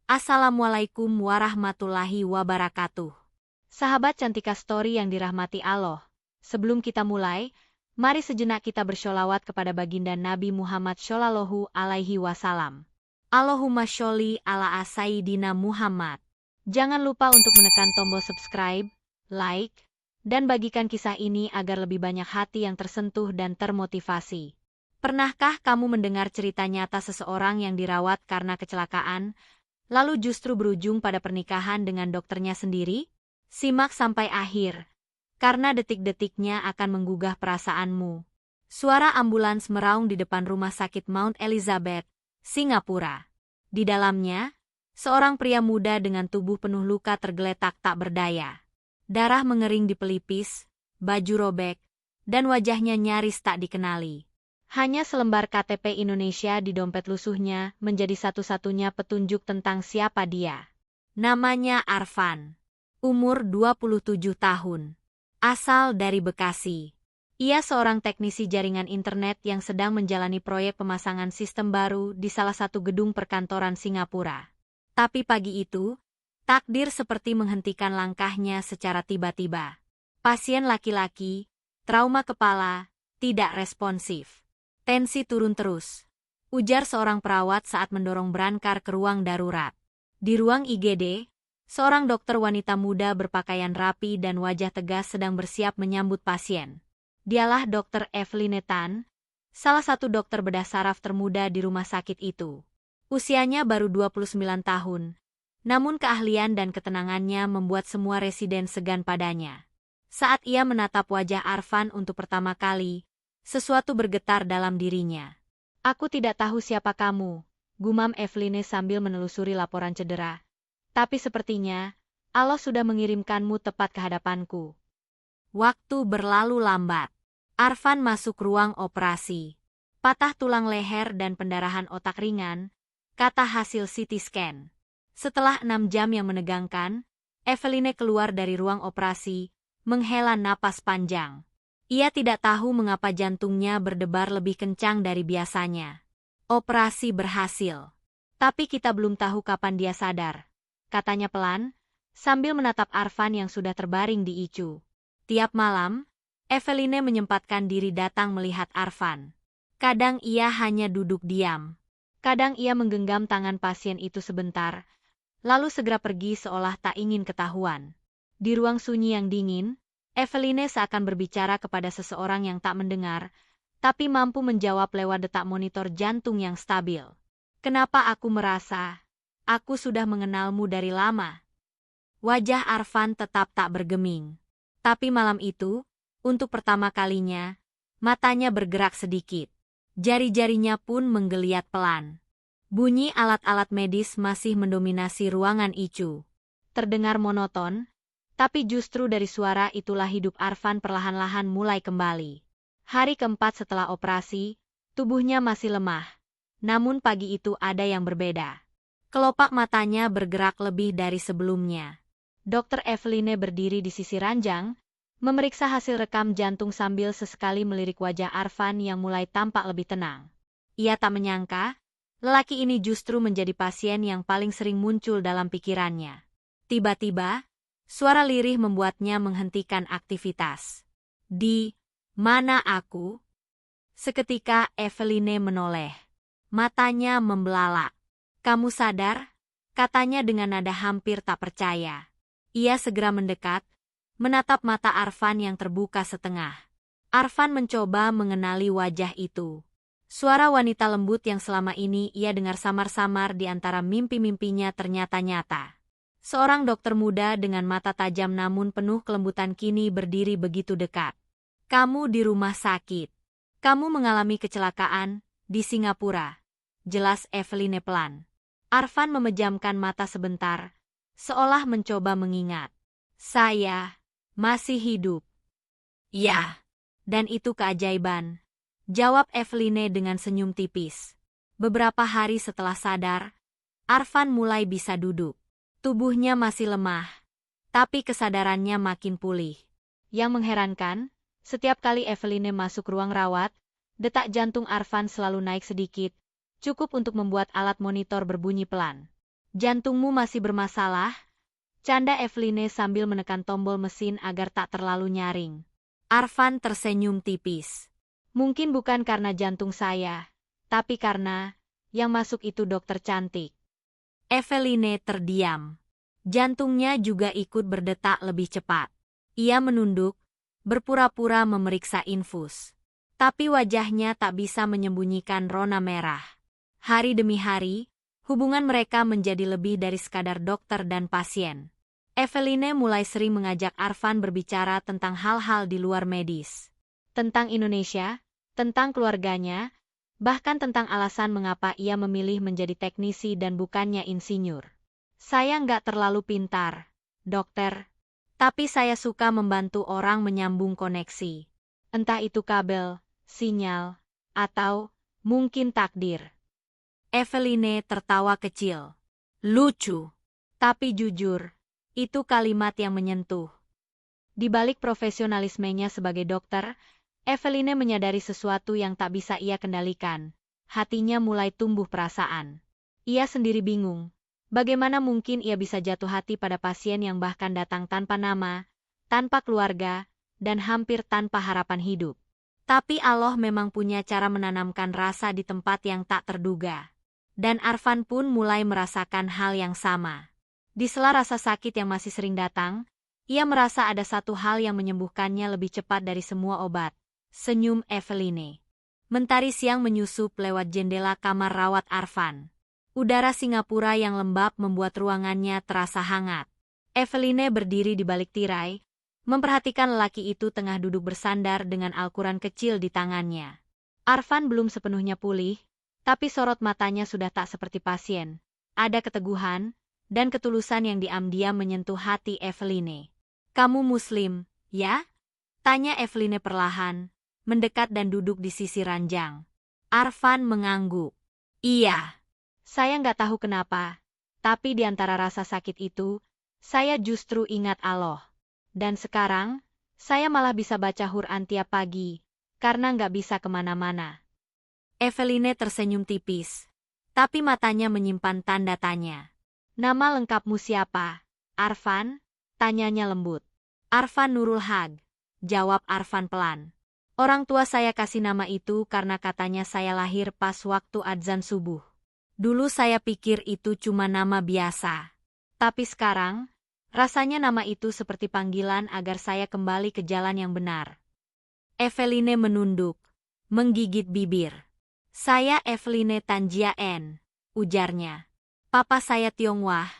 Assalamualaikum warahmatullahi wabarakatuh. Sahabat Cantika Story yang dirahmati Allah, sebelum kita mulai, mari sejenak kita bersholawat kepada baginda Nabi Muhammad Shallallahu Alaihi Wasallam. Allahumma sholli ala Sayyidina Muhammad. Jangan lupa untuk menekan tombol subscribe, like, dan bagikan kisah ini agar lebih banyak hati yang tersentuh dan termotivasi. Pernahkah kamu mendengar cerita nyata seseorang yang dirawat karena kecelakaan, lalu justru berujung pada pernikahan dengan dokternya sendiri? Simak sampai akhir, karena detik-detiknya akan menggugah perasaanmu. Suara ambulans meraung di depan rumah sakit Mount Elizabeth, Singapura. Di dalamnya, seorang pria muda dengan tubuh penuh luka tergeletak tak berdaya. Darah mengering di pelipis, baju robek, dan wajahnya nyaris tak dikenali. Hanya selembar KTP Indonesia di dompet lusuhnya menjadi satu-satunya petunjuk tentang siapa dia. Namanya Arfan. Umur 27 tahun. Asal dari Bekasi. Ia seorang teknisi jaringan internet yang sedang menjalani proyek pemasangan sistem baru di salah satu gedung perkantoran Singapura. Tapi pagi itu, takdir seperti menghentikan langkahnya secara tiba-tiba. Pasien laki-laki, trauma kepala, tidak responsif. Tensi turun terus, ujar seorang perawat saat mendorong Brankar ke ruang darurat. Di ruang IGD, seorang dokter wanita muda berpakaian rapi dan wajah tegas sedang bersiap menyambut pasien. Dialah Dr. Eveline Tan, salah satu dokter bedah saraf termuda di rumah sakit itu. Usianya baru 29 tahun, namun keahlian dan ketenangannya membuat semua residen segan padanya. Saat ia menatap wajah Arfan untuk pertama kali, sesuatu bergetar dalam dirinya. Aku tidak tahu siapa kamu, gumam Eveline sambil menelusuri laporan cedera. Tapi sepertinya, Allah sudah mengirimkanmu tepat ke hadapanku. Waktu berlalu lambat. Arfan masuk ruang operasi. Patah tulang leher dan pendarahan otak ringan, kata hasil CT scan. Setelah 6 jam yang menegangkan, Eveline keluar dari ruang operasi, menghela napas panjang. Ia tidak tahu mengapa jantungnya berdebar lebih kencang dari biasanya. Operasi berhasil. Tapi kita belum tahu kapan dia sadar, katanya pelan, sambil menatap Arfan yang sudah terbaring di ICU. Tiap malam, Eveline menyempatkan diri datang melihat Arfan. Kadang ia hanya duduk diam. Kadang ia menggenggam tangan pasien itu sebentar, lalu segera pergi seolah tak ingin ketahuan. Di ruang sunyi yang dingin, Eveline seakan berbicara kepada seseorang yang tak mendengar, tapi mampu menjawab lewat detak monitor jantung yang stabil. Kenapa aku merasa, aku sudah mengenalmu dari lama? Wajah Arfan tetap tak bergeming. Tapi malam itu, untuk pertama kalinya, matanya bergerak sedikit. Jari-jarinya pun menggeliat pelan. Bunyi alat-alat medis masih mendominasi ruangan ICU. Terdengar monoton, tapi justru dari suara itulah hidup Arfan perlahan-lahan mulai kembali. Hari keempat setelah operasi, tubuhnya masih lemah. Namun pagi itu ada yang berbeda. Kelopak matanya bergerak lebih dari sebelumnya. Dr. Eveline berdiri di sisi ranjang, memeriksa hasil rekam jantung sambil sesekali melirik wajah Arfan yang mulai tampak lebih tenang. Ia tak menyangka, lelaki ini justru menjadi pasien yang paling sering muncul dalam pikirannya. Tiba-tiba, suara lirih membuatnya menghentikan aktivitas. Di mana aku? Seketika Eveline menoleh. Matanya membelalak. Kamu sadar? Katanya dengan nada hampir tak percaya. Ia segera mendekat, menatap mata Arfan yang terbuka setengah. Arfan mencoba mengenali wajah itu. Suara wanita lembut yang selama ini ia dengar samar-samar di antara mimpi-mimpinya ternyata nyata. Seorang dokter muda dengan mata tajam namun penuh kelembutan kini berdiri begitu dekat. Kamu di rumah sakit. Kamu mengalami kecelakaan di Singapura. Jelas Eveline pelan. Arfan memejamkan mata sebentar, seolah mencoba mengingat. Saya masih hidup. Ya, dan itu keajaiban, jawab Eveline dengan senyum tipis. Beberapa hari setelah sadar, Arfan mulai bisa duduk. Tubuhnya masih lemah, tapi kesadarannya makin pulih. Yang mengherankan, setiap kali Eveline masuk ruang rawat, detak jantung Arfan selalu naik sedikit, cukup untuk membuat alat monitor berbunyi pelan. Jantungmu masih bermasalah? Canda Eveline sambil menekan tombol mesin agar tak terlalu nyaring. Arfan tersenyum tipis. Mungkin bukan karena jantung saya, tapi karena yang masuk itu dokter cantik. Eveline terdiam. Jantungnya juga ikut berdetak lebih cepat. Ia menunduk, berpura-pura memeriksa infus. Tapi wajahnya tak bisa menyembunyikan rona merah. Hari demi hari, hubungan mereka menjadi lebih dari sekadar dokter dan pasien. Eveline mulai sering mengajak Arfan berbicara tentang hal-hal di luar medis. Tentang Indonesia, tentang keluarganya, bahkan tentang alasan mengapa ia memilih menjadi teknisi dan bukannya insinyur. Saya nggak terlalu pintar, dokter. Tapi saya suka membantu orang menyambung koneksi. Entah itu kabel, sinyal, atau mungkin takdir. Eveline tertawa kecil. Lucu. Tapi jujur, itu kalimat yang menyentuh. Di balik profesionalismenya sebagai dokter, Eveline menyadari sesuatu yang tak bisa ia kendalikan. Hatinya mulai tumbuh perasaan. Ia sendiri bingung. Bagaimana mungkin ia bisa jatuh hati pada pasien yang bahkan datang tanpa nama, tanpa keluarga, dan hampir tanpa harapan hidup. Tapi Allah memang punya cara menanamkan rasa di tempat yang tak terduga. Dan Arfan pun mulai merasakan hal yang sama. Di sela rasa sakit yang masih sering datang, ia merasa ada satu hal yang menyembuhkannya lebih cepat dari semua obat. Senyum Eveline. Mentari siang menyusup lewat jendela kamar rawat Arfan. Udara Singapura yang lembab membuat ruangannya terasa hangat. Eveline berdiri di balik tirai, memperhatikan lelaki itu tengah duduk bersandar dengan Al-Quran kecil di tangannya. Arfan belum sepenuhnya pulih, tapi sorot matanya sudah tak seperti pasien. Ada keteguhan dan ketulusan yang diam-diam menyentuh hati Eveline. Kamu Muslim, ya? Tanya Eveline perlahan, mendekat dan duduk di sisi ranjang. Arfan mengangguk. Iya. Saya nggak tahu kenapa, tapi di antara rasa sakit itu, saya justru ingat Allah. Dan sekarang, saya malah bisa baca Quran tiap pagi, karena nggak bisa kemana-mana. Eveline tersenyum tipis, tapi matanya menyimpan tanda tanya. Nama lengkapmu siapa? Arfan? Tanyanya lembut. Arfan Nurul Haq, jawab Arfan pelan. Orang tua saya kasih nama itu karena katanya saya lahir pas waktu adzan subuh. Dulu saya pikir itu cuma nama biasa. Tapi sekarang, rasanya nama itu seperti panggilan agar saya kembali ke jalan yang benar. Eveline menunduk, menggigit bibir. Saya Eveline Tanjia N, ujarnya. Papa saya Tionghoa,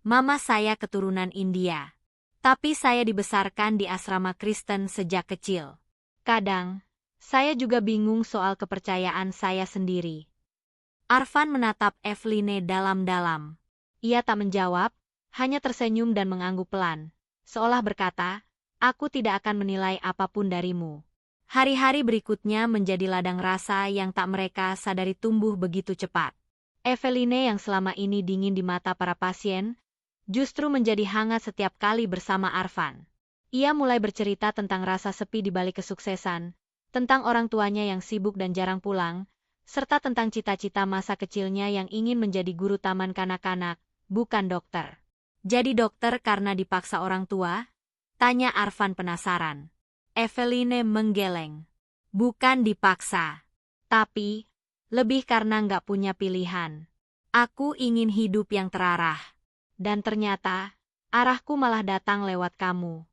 mama saya keturunan India. Tapi saya dibesarkan di asrama Kristen sejak kecil. Kadang, saya juga bingung soal kepercayaan saya sendiri. Arfan menatap Eveline dalam-dalam. Ia tak menjawab, hanya tersenyum dan mengangguk pelan, seolah berkata, aku tidak akan menilai apapun darimu. Hari-hari berikutnya menjadi ladang rasa yang tak mereka sadari tumbuh begitu cepat. Eveline yang selama ini dingin di mata para pasien, justru menjadi hangat setiap kali bersama Arfan. Ia mulai bercerita tentang rasa sepi di balik kesuksesan, tentang orang tuanya yang sibuk dan jarang pulang, serta tentang cita-cita masa kecilnya yang ingin menjadi guru taman kanak-kanak, bukan dokter. Jadi dokter karena dipaksa orang tua? Tanya Arfan penasaran. Eveline menggeleng. Bukan dipaksa, tapi lebih karena nggak punya pilihan. Aku ingin hidup yang terarah. Dan ternyata, arahku malah datang lewat kamu.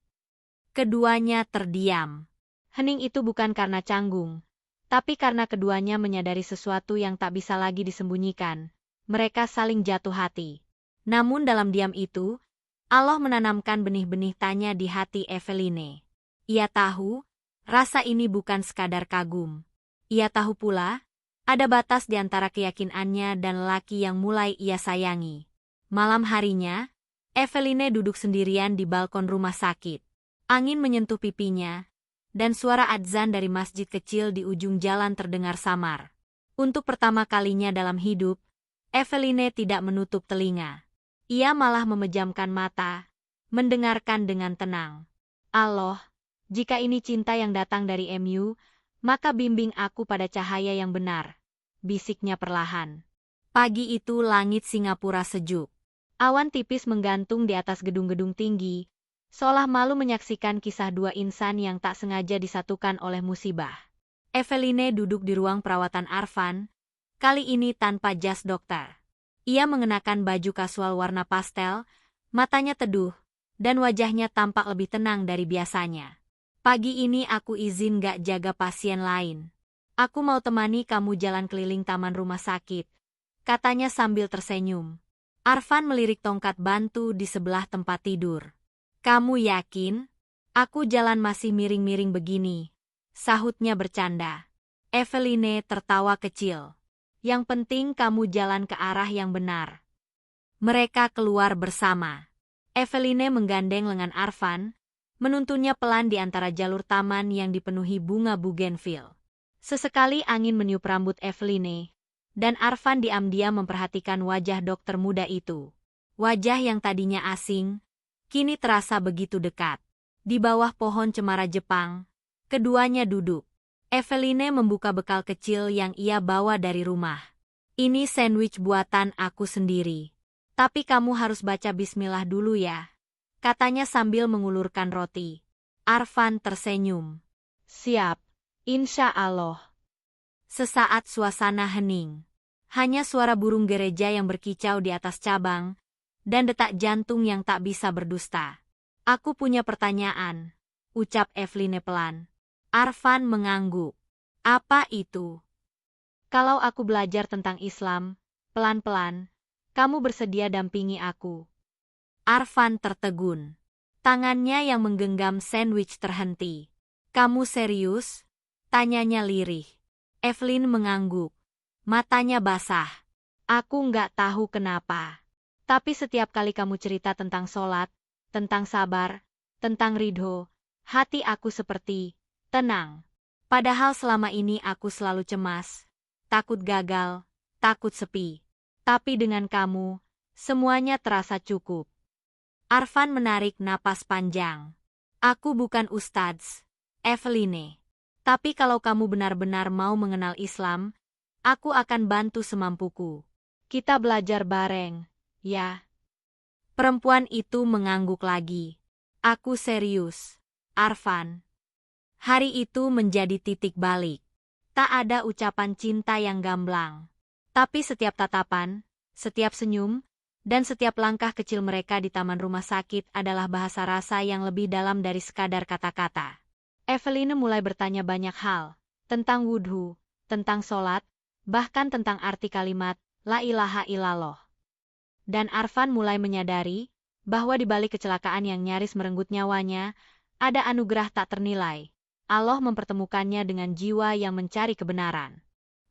Keduanya terdiam. Hening itu bukan karena canggung, tapi karena keduanya menyadari sesuatu yang tak bisa lagi disembunyikan. Mereka saling jatuh hati. Namun dalam diam itu, Allah menanamkan benih-benih tanya di hati Eveline. Ia tahu, rasa ini bukan sekadar kagum. Ia tahu pula, ada batas di antara keyakinannya dan lelaki yang mulai ia sayangi. Malam harinya, Eveline duduk sendirian di balkon rumah sakit. Angin menyentuh pipinya, dan suara adzan dari masjid kecil di ujung jalan terdengar samar. Untuk pertama kalinya dalam hidup, Eveline tidak menutup telinga. Ia malah memejamkan mata, mendengarkan dengan tenang. Allah, jika ini cinta yang datang dari MU, maka bimbing aku pada cahaya yang benar, bisiknya perlahan. Pagi itu langit Singapura sejuk. Awan tipis menggantung di atas gedung-gedung tinggi, seolah malu menyaksikan kisah dua insan yang tak sengaja disatukan oleh musibah. Eveline duduk di ruang perawatan Arfan, kali ini tanpa jas dokter. Ia mengenakan baju kasual warna pastel, matanya teduh, dan wajahnya tampak lebih tenang dari biasanya. Pagi ini aku izin gak jaga pasien lain. Aku mau temani kamu jalan keliling taman rumah sakit, katanya sambil tersenyum. Arfan melirik tongkat bantu di sebelah tempat tidur. Kamu yakin? Aku jalan masih miring-miring begini, sahutnya bercanda. Eveline tertawa kecil. Yang penting kamu jalan ke arah yang benar. Mereka keluar bersama. Eveline menggandeng lengan Arfan, menuntunnya pelan di antara jalur taman yang dipenuhi bunga bougainville. Sesekali angin meniup rambut Eveline, dan Arfan diam-diam memperhatikan wajah dokter muda itu. Wajah yang tadinya asing, kini terasa begitu dekat. Di bawah pohon cemara Jepang, keduanya duduk. Eveline membuka bekal kecil yang ia bawa dari rumah. Ini sandwich buatan aku sendiri. Tapi kamu harus baca bismillah dulu ya, katanya sambil mengulurkan roti. Arfan tersenyum. Siap, insya Allah. Sesaat suasana hening. Hanya suara burung gereja yang berkicau di atas cabang, dan detak jantung yang tak bisa berdusta. Aku punya pertanyaan, ucap Eveline pelan. Arfan mengangguk. Apa itu? Kalau aku belajar tentang Islam, pelan-pelan, kamu bersedia dampingi aku? Arfan tertegun. Tangannya yang menggenggam sandwich terhenti. Kamu serius? Tanyanya lirih. Eveline mengangguk. Matanya basah. Aku nggak tahu kenapa. Tapi setiap kali kamu cerita tentang sholat, tentang sabar, tentang ridho, hati aku seperti tenang. Padahal selama ini aku selalu cemas, takut gagal, takut sepi. Tapi dengan kamu, semuanya terasa cukup. Arfan menarik napas panjang. Aku bukan ustadz, Eveline. Tapi kalau kamu benar-benar mau mengenal Islam, aku akan bantu semampuku. Kita belajar bareng, ya. Perempuan itu mengangguk lagi. Aku serius, Arfan. Hari itu menjadi titik balik. Tak ada ucapan cinta yang gamblang. Tapi setiap tatapan, setiap senyum, dan setiap langkah kecil mereka di taman rumah sakit adalah bahasa rasa yang lebih dalam dari sekadar kata-kata. Eveline mulai bertanya banyak hal, tentang wudhu, tentang sholat, bahkan tentang arti kalimat, la ilaha illallah. Dan Arfan mulai menyadari, bahwa di balik kecelakaan yang nyaris merenggut nyawanya, ada anugerah tak ternilai. Allah mempertemukannya dengan jiwa yang mencari kebenaran.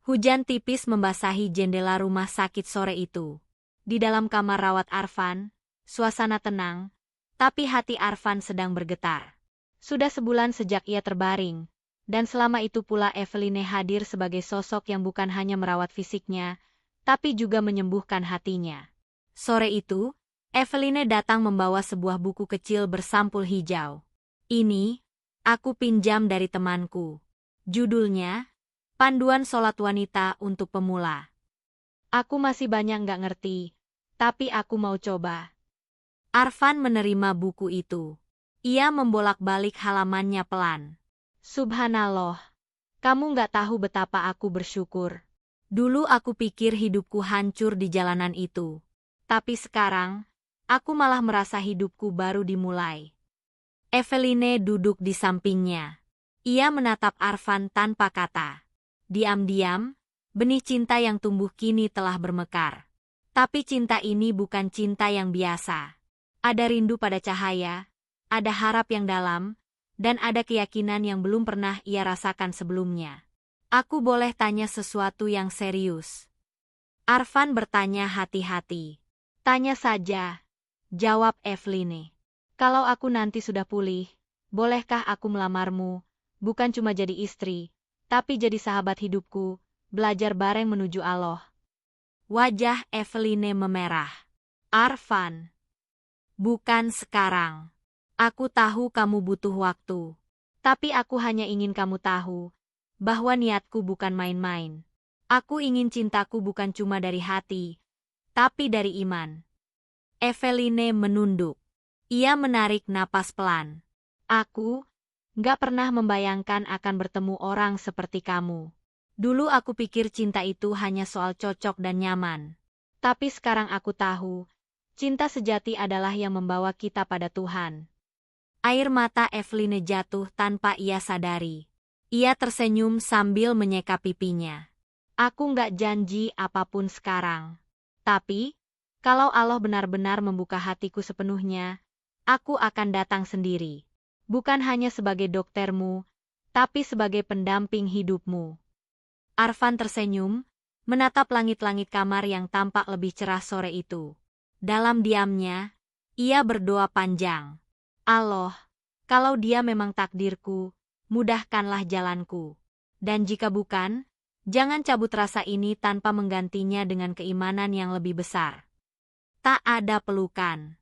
Hujan tipis membasahi jendela rumah sakit sore itu. Di dalam kamar rawat Arfan, suasana tenang, tapi hati Arfan sedang bergetar. Sudah sebulan sejak ia terbaring, dan selama itu pula Eveline hadir sebagai sosok yang bukan hanya merawat fisiknya, tapi juga menyembuhkan hatinya. Sore itu, Eveline datang membawa sebuah buku kecil bersampul hijau. Ini, aku pinjam dari temanku. Judulnya, Panduan Sholat Wanita untuk Pemula. Aku masih banyak nggak ngerti, tapi aku mau coba. Arfan menerima buku itu. Ia membolak-balik halamannya pelan. Subhanallah, kamu nggak tahu betapa aku bersyukur. Dulu aku pikir hidupku hancur di jalanan itu. Tapi sekarang, aku malah merasa hidupku baru dimulai. Eveline duduk di sampingnya. Ia menatap Arfan tanpa kata. Diam-diam, benih cinta yang tumbuh kini telah bermekar. Tapi cinta ini bukan cinta yang biasa. Ada rindu pada cahaya, ada harap yang dalam, dan ada keyakinan yang belum pernah ia rasakan sebelumnya. Aku boleh tanya sesuatu yang serius? Arfan bertanya hati-hati. Tanya saja, jawab Eveline. Kalau aku nanti sudah pulih, bolehkah aku melamarmu, bukan cuma jadi istri, tapi jadi sahabat hidupku, belajar bareng menuju Allah. Wajah Eveline memerah. Arfan, bukan sekarang. Aku tahu kamu butuh waktu, tapi aku hanya ingin kamu tahu bahwa niatku bukan main-main. Aku ingin cintaku bukan cuma dari hati, tapi dari iman. Eveline menunduk. Ia menarik napas pelan. Aku gak pernah membayangkan akan bertemu orang seperti kamu. Dulu aku pikir cinta itu hanya soal cocok dan nyaman. Tapi sekarang aku tahu, cinta sejati adalah yang membawa kita pada Tuhan. Air mata Eveline jatuh tanpa ia sadari. Ia tersenyum sambil menyeka pipinya. Aku gak janji apapun sekarang. Tapi, kalau Allah benar-benar membuka hatiku sepenuhnya, aku akan datang sendiri. Bukan hanya sebagai doktermu, tapi sebagai pendamping hidupmu. Arfan tersenyum, menatap langit-langit kamar yang tampak lebih cerah sore itu. Dalam diamnya, ia berdoa panjang. Allah, kalau dia memang takdirku, mudahkanlah jalanku. Dan jika bukan, jangan cabut rasa ini tanpa menggantinya dengan keimanan yang lebih besar. Tak ada pelukan,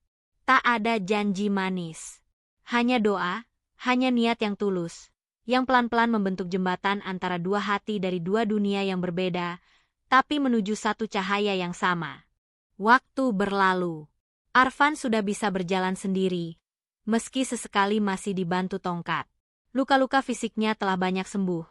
tak ada janji manis. Hanya doa, hanya niat yang tulus, yang pelan-pelan membentuk jembatan antara dua hati dari dua dunia yang berbeda, tapi menuju satu cahaya yang sama. Waktu berlalu. Arfan sudah bisa berjalan sendiri, meski sesekali masih dibantu tongkat. Luka-luka fisiknya telah banyak sembuh,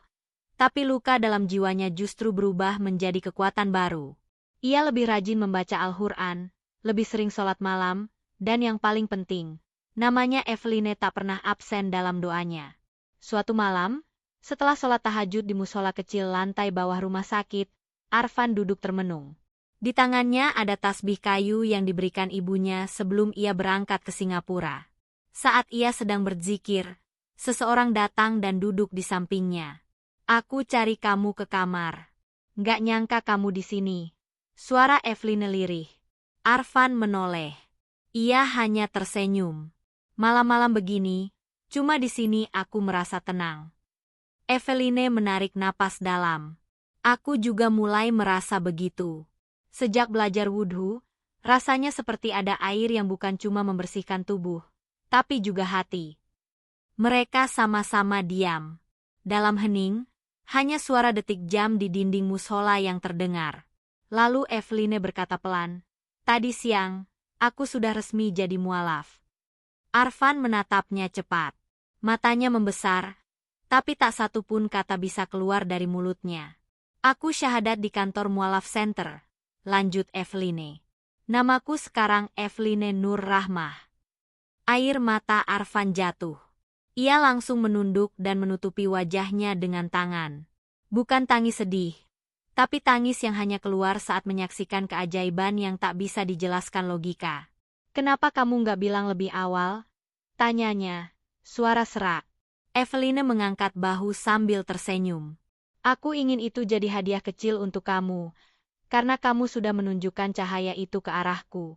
tapi luka dalam jiwanya justru berubah menjadi kekuatan baru. Ia lebih rajin membaca Al-Quran, lebih sering sholat malam, dan yang paling penting, namanya Eveline tak pernah absen dalam doanya. Suatu malam, setelah sholat tahajud di musola kecil lantai bawah rumah sakit, Arfan duduk termenung. Di tangannya ada tasbih kayu yang diberikan ibunya sebelum ia berangkat ke Singapura. Saat ia sedang berzikir, seseorang datang dan duduk di sampingnya. Aku cari kamu ke kamar. Gak nyangka kamu di sini. Suara Eveline lirih. Arfan menoleh. Ia hanya tersenyum. Malam-malam begini, cuma di sini aku merasa tenang. Eveline menarik napas dalam. Aku juga mulai merasa begitu. Sejak belajar wudhu, rasanya seperti ada air yang bukan cuma membersihkan tubuh, tapi juga hati. Mereka sama-sama diam. Dalam hening, hanya suara detik jam di dinding musola yang terdengar. Lalu Eveline berkata pelan, "Tadi siang, aku sudah resmi jadi mualaf." Arfan menatapnya cepat. Matanya membesar, tapi tak satu pun kata bisa keluar dari mulutnya. "Aku syahadat di kantor mualaf center," lanjut Eveline. "Namaku sekarang Eveline Nur Rahmah." Air mata Arfan jatuh. Ia langsung menunduk dan menutupi wajahnya dengan tangan. Bukan tangis sedih, tapi tangis yang hanya keluar saat menyaksikan keajaiban yang tak bisa dijelaskan logika. "Kenapa kamu gak bilang lebih awal?" tanyanya, suara serak. Eveline mengangkat bahu sambil tersenyum. "Aku ingin itu jadi hadiah kecil untuk kamu, karena kamu sudah menunjukkan cahaya itu ke arahku."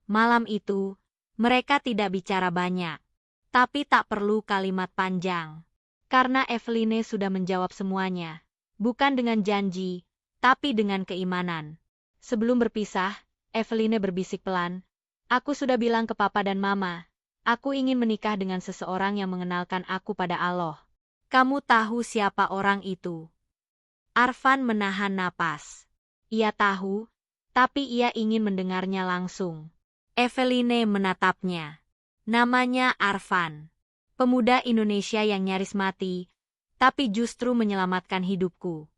Malam itu, mereka tidak bicara banyak. Tapi tak perlu kalimat panjang. Karena Eveline sudah menjawab semuanya. Bukan dengan janji, tapi dengan keimanan. Sebelum berpisah, Eveline berbisik pelan, "Aku sudah bilang ke papa dan mama, aku ingin menikah dengan seseorang yang mengenalkan aku pada Allah." "Kamu tahu siapa orang itu?" Arfan menahan napas. Ia tahu, tapi ia ingin mendengarnya langsung. Eveline menatapnya. "Namanya Arfan. Pemuda Indonesia yang nyaris mati, tapi justru menyelamatkan hidupku."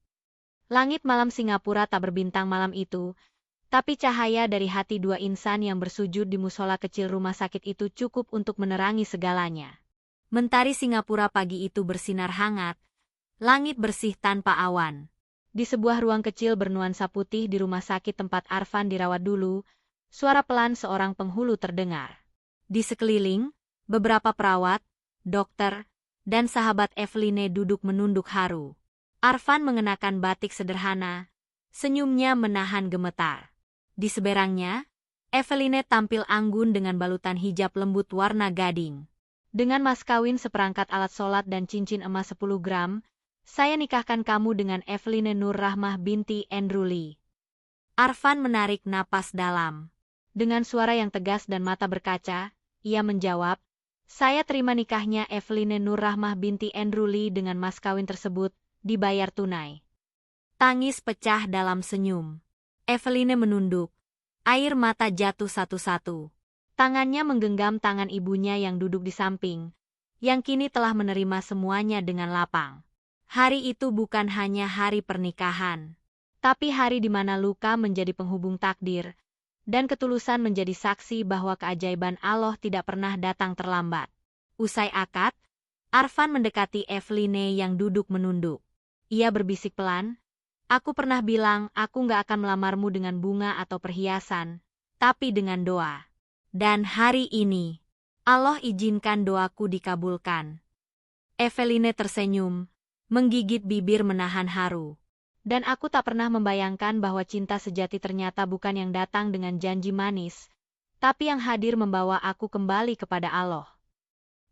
Langit malam Singapura tak berbintang malam itu, tapi cahaya dari hati dua insan yang bersujud di musola kecil rumah sakit itu cukup untuk menerangi segalanya. Mentari Singapura pagi itu bersinar hangat, langit bersih tanpa awan. Di sebuah ruang kecil bernuansa putih di rumah sakit tempat Arfan dirawat dulu, suara pelan seorang penghulu terdengar. Di sekeliling, beberapa perawat, dokter, dan sahabat Eveline duduk menunduk haru. Arfan mengenakan batik sederhana, senyumnya menahan gemetar. Di seberangnya, Eveline tampil anggun dengan balutan hijab lembut warna gading. "Dengan mas kawin seperangkat alat sholat dan cincin emas 10 gram, saya nikahkan kamu dengan Eveline Nur Rahmah binti Andruli." Arfan menarik napas dalam. Dengan suara yang tegas dan mata berkaca, ia menjawab, "Saya terima nikahnya Eveline Nur Rahmah binti Andruli dengan mas kawin tersebut, dibayar tunai." Tangis pecah dalam senyum. Eveline menunduk, Air mata jatuh satu-satu. Tangannya menggenggam tangan ibunya yang duduk di samping, yang kini telah menerima semuanya dengan lapang. Hari itu bukan hanya hari pernikahan, tapi hari di mana luka menjadi penghubung takdir, dan ketulusan menjadi saksi bahwa keajaiban Allah tidak pernah datang terlambat. Usai akad, Arfan mendekati Eveline yang duduk menunduk. Ia berbisik pelan, "Aku pernah bilang aku nggak akan melamarmu dengan bunga atau perhiasan, tapi dengan doa. Dan hari ini, Allah izinkan doaku dikabulkan." Eveline tersenyum, menggigit bibir menahan haru. Dan aku tak pernah membayangkan bahwa cinta sejati ternyata bukan yang datang dengan janji manis, tapi yang hadir membawa aku kembali kepada Allah.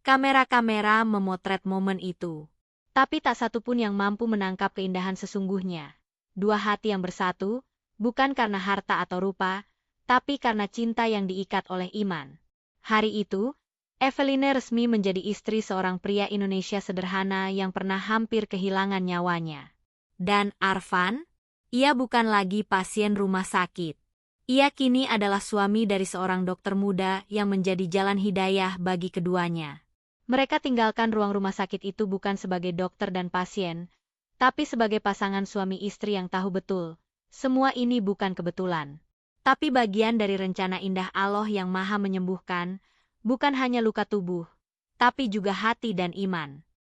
Kamera-kamera memotret momen itu, tapi tak satu pun yang mampu menangkap keindahan sesungguhnya. Dua hati yang bersatu, bukan karena harta atau rupa, tapi karena cinta yang diikat oleh iman. Hari itu, Eveline resmi menjadi istri seorang pria Indonesia sederhana yang pernah hampir kehilangan nyawanya. Dan Arfan? Ia bukan lagi pasien rumah sakit. Ia kini adalah suami dari seorang dokter muda yang menjadi jalan hidayah bagi keduanya. Mereka tinggalkan ruang rumah sakit itu bukan sebagai dokter dan pasien, tapi sebagai pasangan suami istri yang tahu betul, semua ini bukan kebetulan, tapi bagian dari rencana indah Allah yang maha menyembuhkan, bukan hanya luka tubuh, tapi juga hati dan iman.